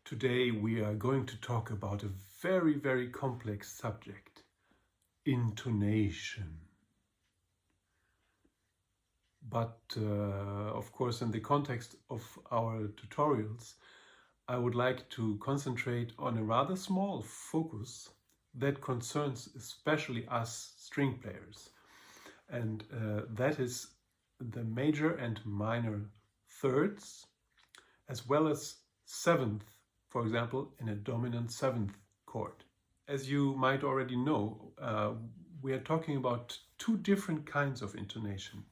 Today we are going to talk about a very, very complex subject, intonation. But of course, in the context of our tutorials, I would like to concentrate on a rather small focus that concerns especially us string players. And that is the major and minor thirds, as well as seventh, for example, in a dominant seventh chord. As you might already know, we are talking about two different kinds of intonation.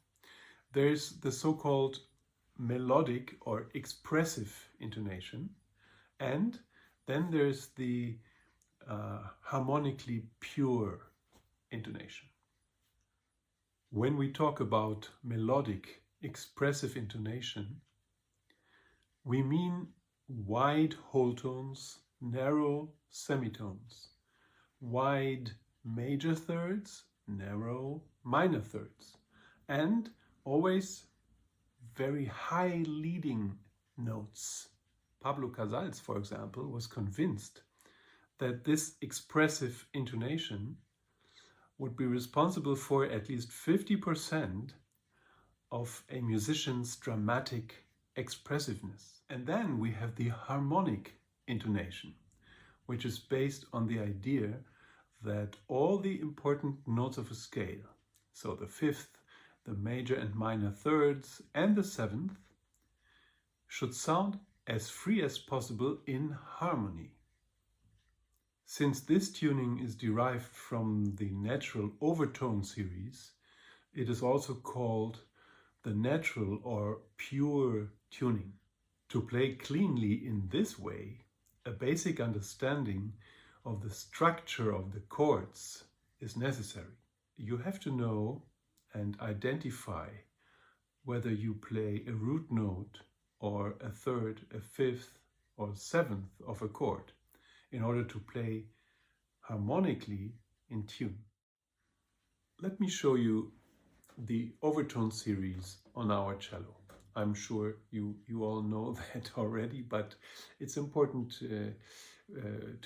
There's the so-called melodic or expressive intonation, and then there's the harmonically pure intonation. When we talk about melodic expressive intonation, we mean wide whole tones, narrow semitones, wide major thirds, narrow minor thirds, and always very high leading notes. Pablo Casals, for example, was convinced that this expressive intonation would be responsible for at least 50% of a musician's dramatic expressiveness. And then we have the harmonic intonation, which is based on the idea that all the important notes of a scale, so the fifth, the major and minor thirds, and the seventh, should sound as free as possible in harmony. Since this tuning is derived from the natural overtone series, it is also called the natural or pure tuning. To play cleanly in this way, a basic understanding of the structure of the chords is necessary. You have to know and identify whether you play a root note or a third, a fifth or seventh of a chord in order to play harmonically in tune. Let me show you the overtone series on our cello. I'm sure you all know that already, but it's important to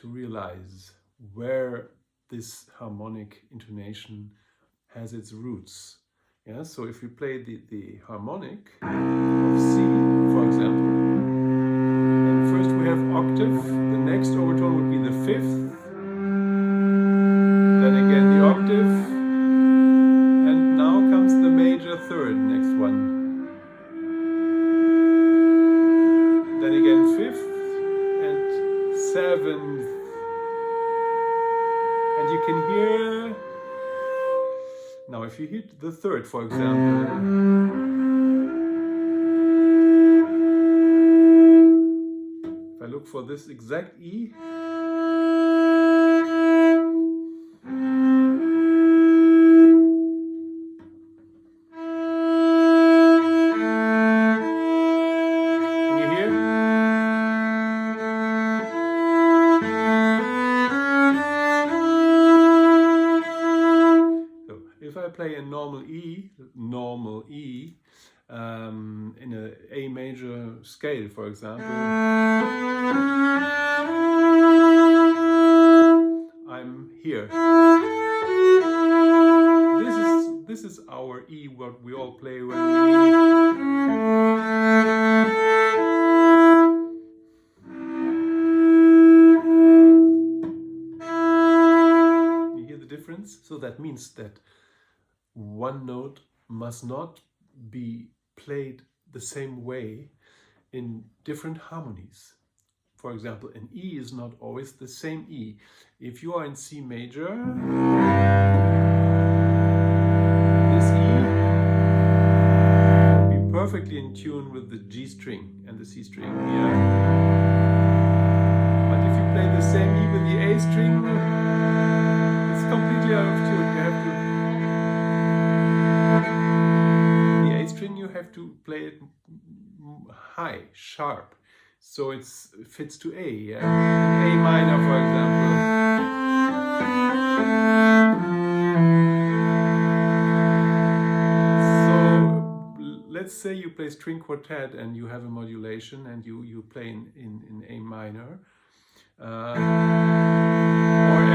realize where this harmonic intonation has its roots. Yeah, so if you play the harmonic of C, for example, and first we have octave, the next overtone would be the fifth, then again the octave, and now comes the major third, next one. Then again fifth and seventh. And you can hear, now if you hit the third, for example, if I look for this exact E, play a normal E in an A major scale, for example, I'm here. This is our E, what we all play when you hear the difference. So that means that one note must not be played the same way in different harmonies. For example, an E is not always the same E. If you are in C major, this E will be perfectly in tune with the G string and the C string here. But if you play the same E with the A string, it's completely out of tune. You have to play it high, sharp, so it fits to A. Yeah? A minor, for example. So let's let's say you play string quartet and you have a modulation and you play in A minor or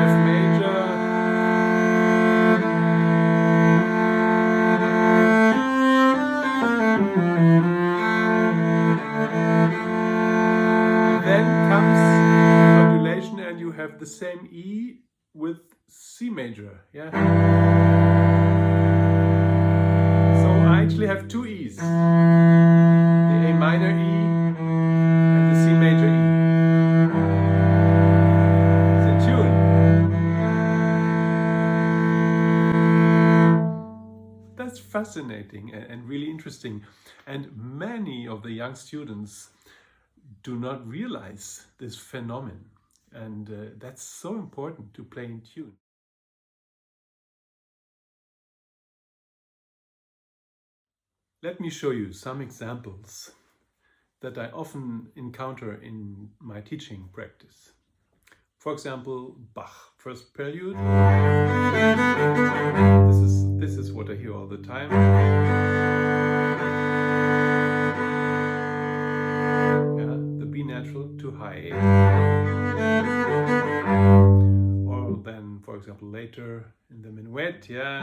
F major. Then comes modulation and you have the same E with C major, yeah? So I actually have two E's, the A minor E and the C major E. It's a tune. That's fascinating and really interesting. And many of the young students do not realize this phenomenon. And that's so important to play in tune. Let me show you some examples that I often encounter in my teaching practice. For example, Bach, first prelude. This is what I hear all the time. Yeah, the B natural too high. Or then, for example, later in the minuet, yeah.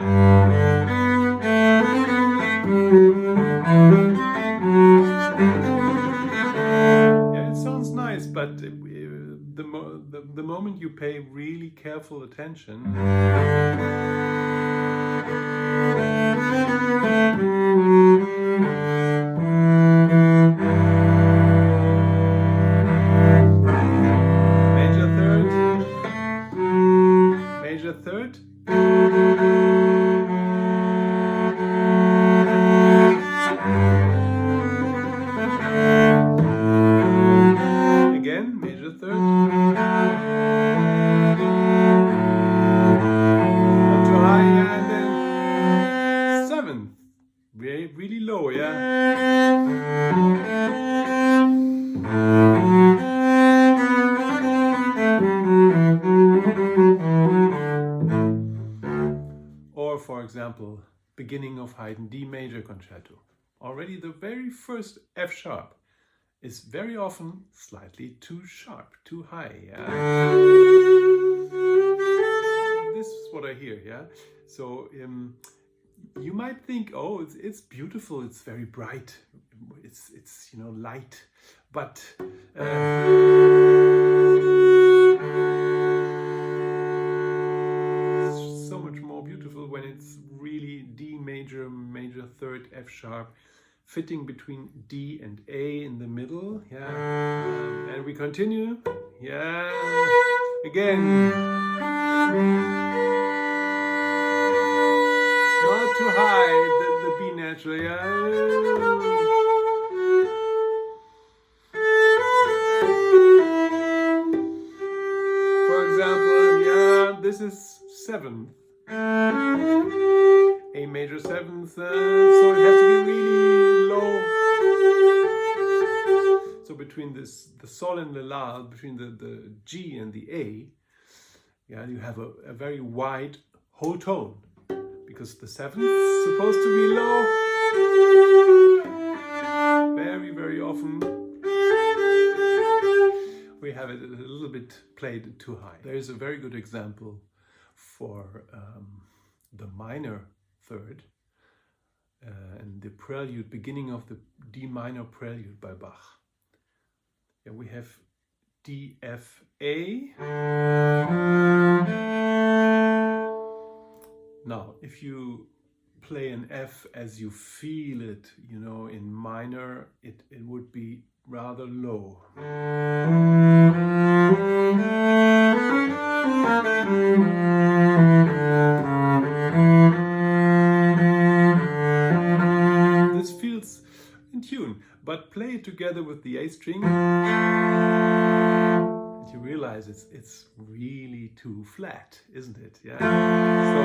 Yeah, it sounds nice, but the moment you pay really careful attention, major third, again, major third, not too high, and then seventh, really low, yeah. Or, for example, beginning of Haydn D major concerto. Already the very first F sharp is very often slightly too sharp, too high. Yeah? This is what I hear, yeah? So you might think, oh, it's beautiful, it's very bright, it's light, but it's so much more beautiful when it's really D major, major third, F sharp, fitting between D and A in the middle, yeah. And we continue, yeah. Again. Not too high, the B natural, yeah. For example, yeah, this is seventh. A major seventh, so it has to be really low. So between the sol and the la, between the G and the A, yeah, you have a very wide whole tone, because the seventh is supposed to be low. Very, very often we have it a little bit played too high. There is a very good example for the minor third and the prelude, beginning of the D minor prelude by Bach. Yeah, we have D, F, A. Now, if you play an F as you feel it, in minor, it would be rather low. This feels in tune, but play it together with the A string, and you realize it's really too flat, isn't it? Yeah. So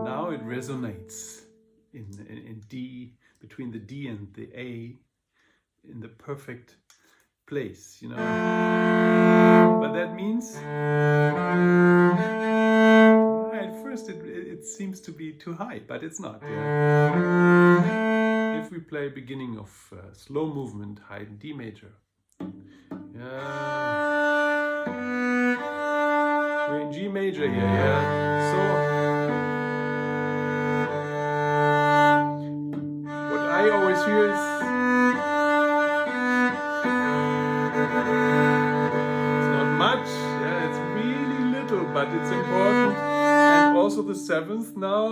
now it resonates in D, between the D and the A, in the perfect place, But that means first it seems to be too high, but it's not. Yeah. If we play beginning of slow movement, high in D major. Yeah. We're in G major here, yeah. So what I always hear is it's not much, yeah, it's really little, but it's important. And also the seventh now.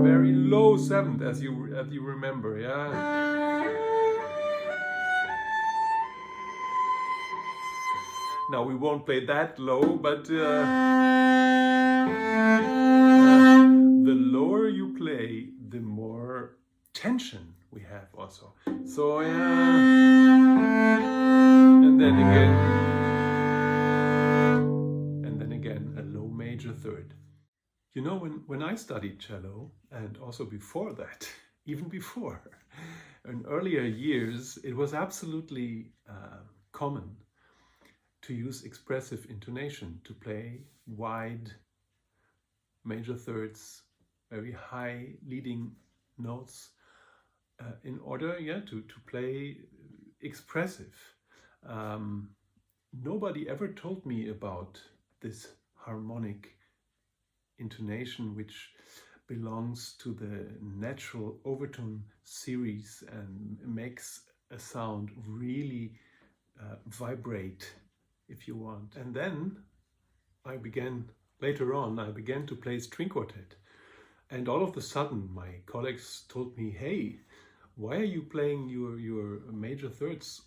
Very low seventh, as you remember, yeah. Now we won't play that low, but the lower you play, the more tension we have also. So yeah, and then again a low major third. You know, when I studied cello, and also before that, even before, in earlier years, it was absolutely common to use expressive intonation, to play wide major thirds, very high leading notes, in order, yeah, to play expressive. Nobody ever told me about this harmonic intonation, which belongs to the natural overtone series and makes a sound really vibrate, if you want. And then later on I began to play string quartet, and all of a sudden my colleagues told me, hey, why are you playing your major thirds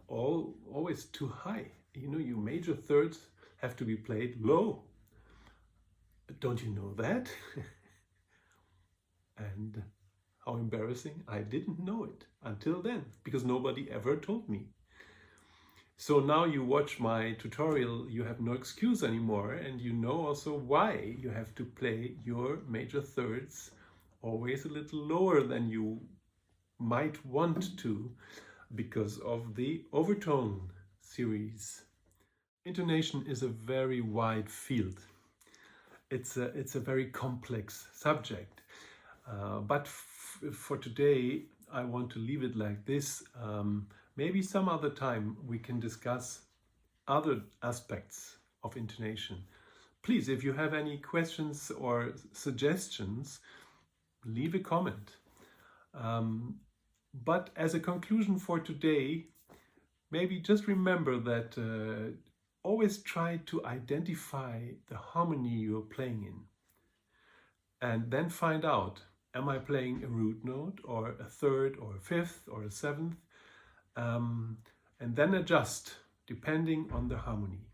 always too high? You know, your major thirds have to be played low. Don't you know that? And how embarrassing, I didn't know it until then, because nobody ever told me. So now you watch my tutorial, you have no excuse anymore, and you know also why you have to play your major thirds always a little lower than you might want to, because of the overtone series. Intonation is a very wide field. It's a very complex subject, but for today I want to leave it like this. Maybe some other time we can discuss other aspects of intonation. Please, if you have any questions or suggestions, leave a comment. But as a conclusion for today, maybe just remember that always try to identify the harmony you're playing in. And then find out, am I playing a root note or a third or a fifth or a seventh? And then adjust depending on the harmony.